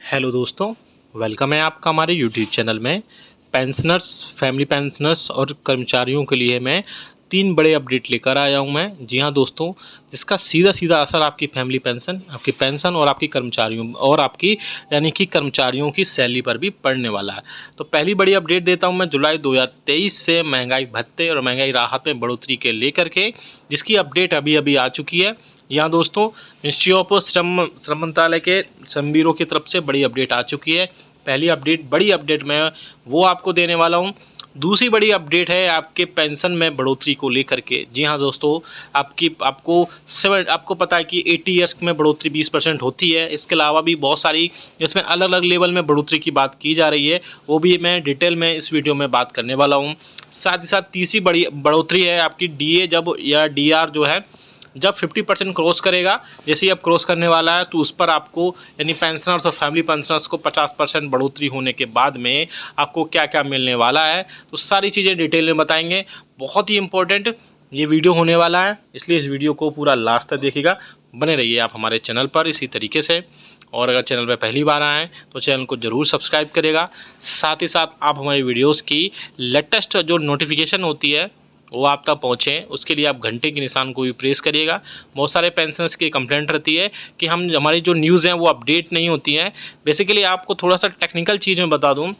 Hello दोस्तों, welcome है आपका हमारे यूट्यूब चैनल में। पेंशनर्स, फैमिली पेंशनर्स और कर्मचारियों के लिए मैं 3 बड़े अपडेट लेकर आया हूं मैं। जी हां दोस्तों, जिसका सीधा असर आपकी फैमिली पेंशन, आपकी पेंशन और आपकी कर्मचारियों और आपकी यानी कि कर्मचारियों की सैलरी पर भी पड़ने वाला है। तो पहली बड़ी अपडेट देता हूं मैं जुलाई 2023 से महंगाई भत्ते और महंगाई राहत में बढ़ोतरी के लेकर के, जिसकी अपडेट अभी आ चुकी है। यहाँ दोस्तों, मिनिस्ट्री ऑफ श्रम मंत्रालय के श्रम ब्यूरो की तरफ से बड़ी अपडेट आ चुकी है। पहली अपडेट, बड़ी अपडेट मैं वो आपको देने वाला हूँ। दूसरी बड़ी अपडेट है आपके पेंशन में बढ़ोतरी को लेकर के। जी हाँ दोस्तों, आपको पता है कि 80 ईयर्स में बढ़ोतरी 20% होती है। इसके अलावा भी बहुत सारी इसमें अलग अलग लेवल में बढ़ोतरी की बात की जा रही है, वो भी मैं डिटेल में इस वीडियो में बात करने वाला हूँ। साथ ही साथ तीसरी बड़ी बढ़ोतरी है आपकी डीए जब या डीआर जो है जब 50% क्रॉस करेगा, जैसे ही अब क्रॉस करने वाला है तो उस पर आपको यानी पेंशनर्स और फैमिली पेंशनर्स को 50% बढ़ोतरी होने के बाद में आपको क्या क्या मिलने वाला है, तो सारी चीज़ें डिटेल में बताएंगे। बहुत ही इंपॉर्टेंट ये वीडियो होने वाला है, इसलिए इस वीडियो को पूरा लास्ट तक देखिएगा। बने रहिए आप हमारे चैनल पर इसी तरीके से। और अगर चैनल पर पहली बार आएँ तो चैनल को ज़रूर सब्सक्राइब करेगा। साथ ही साथ आप हमारी वीडियोज़ की लेटेस्ट जो नोटिफिकेशन होती है वो आप तक पहुँचे, उसके लिए आप घंटे के निशान को भी प्रेस करिएगा। बहुत सारे पेंशनर्स की कंप्लेंट रहती है कि हमारी जो न्यूज़ हैं वो अपडेट नहीं होती हैं। बेसिकली आपको थोड़ा सा टेक्निकल चीज़ में बता दूं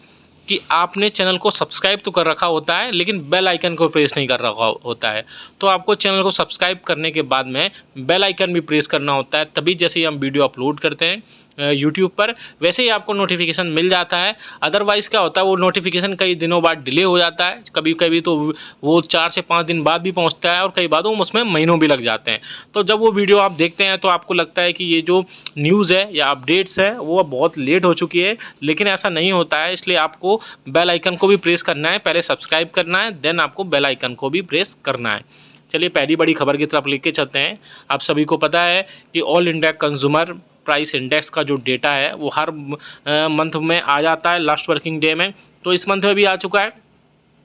कि आपने चैनल को सब्सक्राइब तो कर रखा होता है, लेकिन बेल आइकन को प्रेस नहीं कर रखा होता है। तो आपको चैनल को सब्सक्राइब करने के बाद में बेल आइकन भी प्रेस करना होता है, तभी जैसे ही हम वीडियो अपलोड करते हैं यूट्यूब पर वैसे ही आपको नोटिफिकेशन मिल जाता है। अदरवाइज़ क्या होता है, वो नोटिफिकेशन कई दिनों बाद डिले हो जाता है, कभी कभी तो वो 4 से 5 दिन बाद भी पहुंचता है और कई बार उसमें महीनों भी लग जाते हैं। तो जब वो वीडियो आप देखते हैं तो आपको लगता है कि ये जो न्यूज़ है या अपडेट्स है वो बहुत लेट हो चुकी है, लेकिन ऐसा नहीं होता है। इसलिए आपको बेल आइकन को भी प्रेस करना है, पहले सब्सक्राइब करना है, देन आपको बेल आइकन को भी प्रेस करना है। चलिए पहली बड़ी खबर की तरफ लेके चलते हैं। आप सभी को पता है कि all India consumer price index का जो डेटा है वो हर मंथ में आ जाता है, लास्ट वर्किंग डे में। तो इस मंथ में भी आ चुका है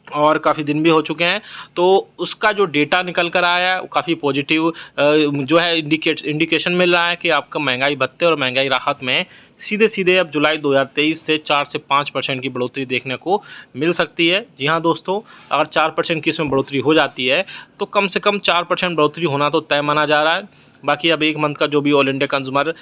और काफ़ी दिन भी हो चुके हैं। तो उसका जो डेटा निकल कर आया है वो काफ़ी पॉजिटिव जो है इंडिकेशन मिल रहा है कि आपका महंगाई भत्ते और महंगाई राहत में सीधे अब जुलाई 2023 से 4 से 5% की बढ़ोतरी देखने को मिल सकती है। जी हाँ दोस्तों, अगर 4% की इसमें बढ़ोतरी हो जाती है तो कम से कम 4% बढ़ोतरी होना तो तय माना जा रहा है। बाकी अब एक मंथ का जो भी all India consumer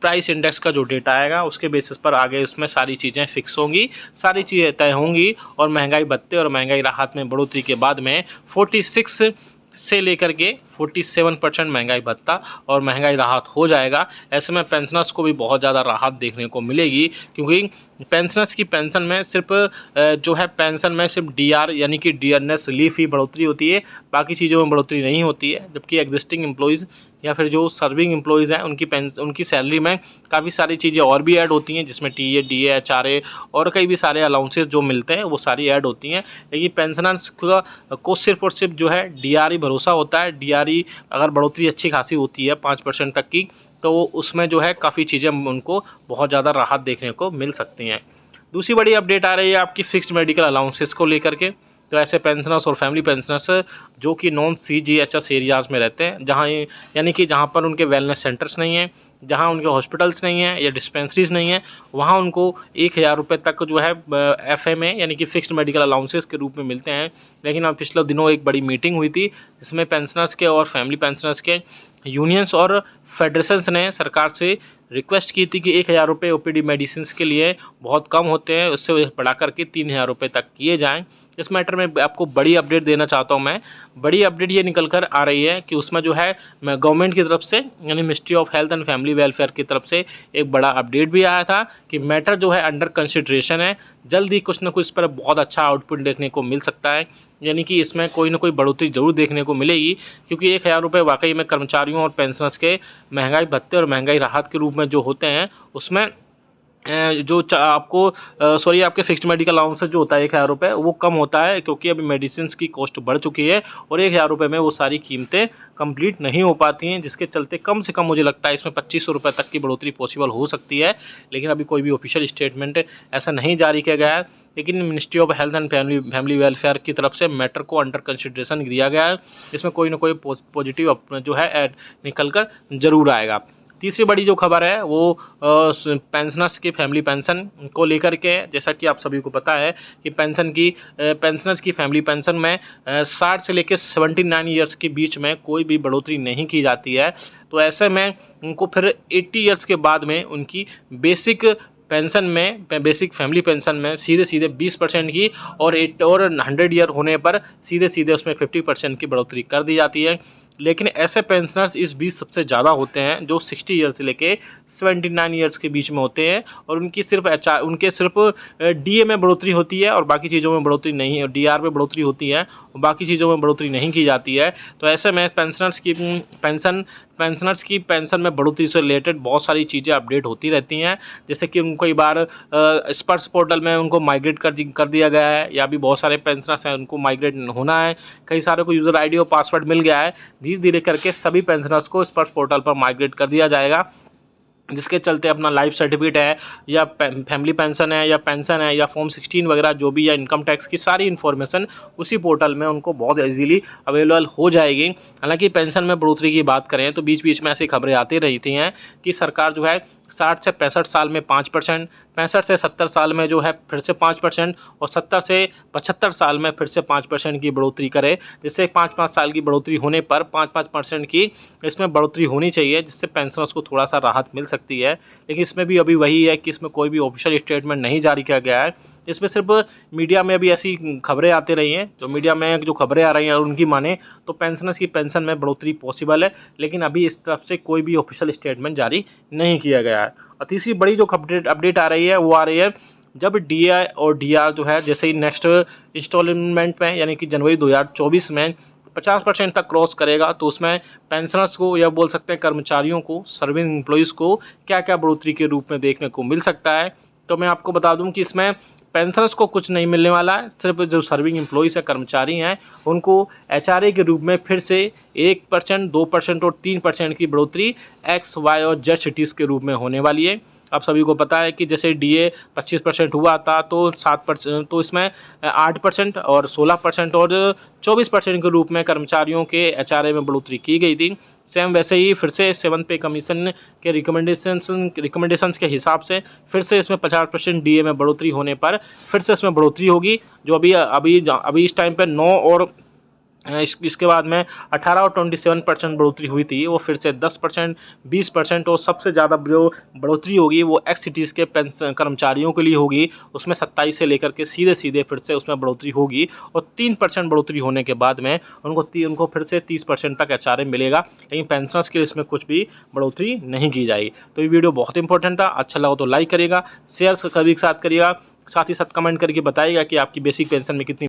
price index का जो डेटा आएगा उसके बेसिस पर आगे उसमें सारी चीज़ें फिक्स होंगी, सारी चीज़ें तय होंगी। और महंगाई भत्ते और महंगाई राहत में बढ़ोतरी के बाद में 46 से लेकर के 47% महंगाई भत्ता और महंगाई राहत हो जाएगा। ऐसे में पेंशनर्स को भी बहुत ज़्यादा राहत देखने को मिलेगी, क्योंकि पेंशनर्स की पेंशन में सिर्फ जो है पेंशन में सिर्फ डीआर यानी कि डियरनेस रिलीफ ही बढ़ोतरी होती है, बाकी चीज़ों में बढ़ोतरी नहीं होती है। जबकि एग्जिस्टिंग एम्प्लॉयज़ या फिर जो सर्विंग एम्प्लॉयज़ हैं उनकी सैलरी में काफ़ी सारी चीज़ें और भी ऐड होती हैं, जिसमें टीए, डीए, एचआरए और कई भी सारे अलाउंसेस जो मिलते हैं वो सारी ऐड होती हैं। लेकिन पेंशनर्स को सिर्फ और सिर्फ जो है डीआर ही भरोसा होता है। डीआर अगर बढ़ोतरी अच्छी खासी होती है 5% तक की, तो उसमें जो है काफ़ी चीज़ें उनको बहुत ज़्यादा राहत देखने को मिल सकती हैं। दूसरी बड़ी अपडेट आ रही है आपकी फिक्स्ड मेडिकल अलाउंसेस को लेकर के। तो ऐसे पेंशनर्स और फैमिली पेंशनर्स जो कि नॉन सीजीएचएस एरियाज़ में रहते हैं, जहाँ यानी कि जहाँ पर उनके वेलनेस सेंटर्स नहीं हैं, जहाँ उनके हॉस्पिटल्स नहीं हैं या डिस्पेंसरीज नहीं हैं, वहाँ उनको 1000 रुपये तक जो है एफएमए यानी कि फिक्स्ड मेडिकल अलाउंसेस के रूप में मिलते हैं। लेकिन अब पिछले दिनों एक बड़ी मीटिंग हुई थी, जिसमें पेंशनर्स के और फैमिली पेंशनर्स के यूनियंस और फेडरेशंस ने सरकार से रिक्वेस्ट की थी कि 1000 रुपये ओपीडी मेडिसिन के लिए बहुत कम होते हैं, उससे बढ़ा करके 3000 रुपये तक किए जाएँ। इस मैटर में आपको बड़ी अपडेट देना चाहता हूं मैं। बड़ी अपडेट ये निकल कर आ रही है कि उसमें जो है गवर्नमेंट की तरफ से यानी ministry of health and family welfare की तरफ से एक बड़ा अपडेट भी आया था कि मैटर जो है अंडर कंसिडरेशन है। जल्द ही कुछ ना कुछ इस पर बहुत अच्छा आउटपुट देखने को मिल सकता है, यानी कि इसमें कोई ना कोई बढ़ोतरी जरूर देखने को मिलेगी। क्योंकि 1000 रुपये वाकई में कर्मचारियों और पेंशनर्स के महंगाई भत्ते और महंगाई राहत के रूप में जो होते हैं, उसमें आपके फिक्स्ड मेडिकल अलाउंसेस जो होता है 1000 रुपये, वो कम होता है, क्योंकि अभी मेडिसिन की कॉस्ट बढ़ चुकी है और 1000 रुपये में वो सारी कीमतें कंप्लीट नहीं हो पाती हैं, जिसके चलते कम से कम मुझे लगता है इसमें 2500 रुपये तक की बढ़ोतरी पॉसिबल हो सकती है। लेकिन अभी कोई भी ऑफिशियल स्टेटमेंट ऐसा नहीं जारी किया गया है। लेकिन ministry of health and family welfare की तरफ से मैटर को अंडर कंसिडरेशन दिया गया है, इसमें कोई ना कोई पॉजिटिव जो है निकल कर जरूर आएगा। तीसरी बड़ी जो खबर है वो पेंशनर्स की फैमिली पेंशन को लेकर के है। जैसा कि आप सभी को पता है कि पेंशनर्स की फैमिली पेंशन में 60 से लेकर 79 ईयर्स के बीच में कोई भी बढ़ोतरी नहीं की जाती है। तो ऐसे में उनको फिर 80 ईयर्स के बाद में उनकी बेसिक बेसिक फैमिली पेंशन में सीधे सीधे 20% की और 100 ईयर होने पर सीधे सीधे उसमें 50% की बढ़ोतरी कर दी जाती है। लेकिन ऐसे पेंशनर्स इस बीच सबसे ज़्यादा होते हैं जो 60 ईयर से लेके 79 ईयर्स के बीच में होते हैं, और उनके सिर्फ डीए में बढ़ोतरी होती है और बाकी चीज़ों में बढ़ोतरी नहीं, डीआर में बढ़ोतरी होती है और बाकी चीज़ों में बढ़ोतरी नहीं की जाती है। तो ऐसे में पेंशनर्स की पेंशन में बढ़ोतरी से रिलेटेड बहुत सारी चीज़ें अपडेट होती रहती हैं। जैसे कि उनको कई बार स्पर्श पोर्टल में उनको माइग्रेट कर दिया गया है, या भी बहुत सारे पेंशनर्स हैं उनको माइग्रेट होना है, कई सारे को यूज़र आईडी और पासवर्ड मिल गया है। धीरे धीरे करके सभी पेंशनर्स को स्पर्श पोर्टल पर माइग्रेट कर दिया जाएगा, जिसके चलते अपना लाइफ सर्टिफिकेट है या फैमिली पेंशन है या फॉर्म 16 वगैरह जो भी, या इनकम टैक्स की सारी इन्फॉर्मेशन उसी पोर्टल में उनको बहुत इजीली अवेलेबल हो जाएगी। हालांकि पेंशन में बढ़ोतरी की बात करें तो बीच बीच में ऐसी खबरें आती रहती हैं कि सरकार जो है 60 से 65 साल में 5%, 65 से 70 साल में जो है फिर से 5%, और 70 से 75 साल में फिर से 5% की बढ़ोतरी करे, जिससे 5-5 साल की बढ़ोतरी होने पर 5-5% की इसमें बढ़ोतरी होनी चाहिए, जिससे पेंशनर्स को थोड़ा सा राहत मिल सकती है। लेकिन इसमें भी अभी वही है कि इसमें कोई भी ऑफिशियल स्टेटमेंट नहीं जारी किया गया है। इसमें सिर्फ मीडिया में अभी ऐसी खबरें आती रही हैं, तो मीडिया में जो खबरें आ रही हैं और उनकी माने तो पेंशनर्स की पेंशन में बढ़ोतरी पॉसिबल है, लेकिन अभी इस तरफ से कोई भी ऑफिशियल स्टेटमेंट जारी नहीं किया गया है। और तीसरी बड़ी जो अपडेट आ रही है वो आ रही है, जब डीआई और डीआर जो है जैसे ही नेक्स्ट इंस्टॉलमेंट में यानी कि जनवरी 2024 में 50% तक क्रॉस करेगा, तो उसमें पेंशनर्स को या बोल सकते हैं कर्मचारियों को, सर्विंग एम्प्लॉइज़ को क्या क्या बढ़ोतरी के रूप में देखने को मिल सकता है। तो मैं आपको बता दूं कि इसमें पेंशनर्स को कुछ नहीं मिलने वाला है, सिर्फ जो सर्विंग एम्प्लॉइज़ है, कर्मचारी हैं, उनको एचआरए के रूप में फिर से 1%, 2% और 3% की बढ़ोतरी एक्स, वाई और जेड सिटीज़ के रूप में होने वाली है। आप सभी को पता है कि जैसे डीए 25% हुआ था तो 7%, तो इसमें 8% और 16% और 24% के रूप में कर्मचारियों के एचआरए में बढ़ोतरी की गई थी। सेम वैसे ही फिर से 7th पे कमीशन के रिकमेंडेशंस के हिसाब से फिर से इसमें 50% डीए में बढ़ोतरी होने पर फिर से इसमें बढ़ोतरी होगी, जो अभी इस टाइम पे 9 और इसके बाद में 18 और 27% बढ़ोतरी हुई थी, वो फिर से 10%, 20% और सबसे ज़्यादा जो बढ़ोतरी होगी वो एक्स सिटीज़ के कर्मचारियों के लिए होगी। उसमें 27 से लेकर के सीधे सीधे फिर से उसमें बढ़ोतरी होगी, और 3% बढ़ोतरी होने के बाद में उनको फिर से 30% तक एचआरए मिलेगा। लेकिन पेंशनर्स के इसमें कुछ भी बढ़ोतरी नहीं की जाएगी। तो ये वीडियो बहुत इंपॉर्टेंट था, अच्छा लगा तो लाइक करिएगा, शेयर सभी के साथ करिएगा, साथ ही साथ कमेंट करके बताइएगा कि आपकी बेसिक पेंशन में कितनी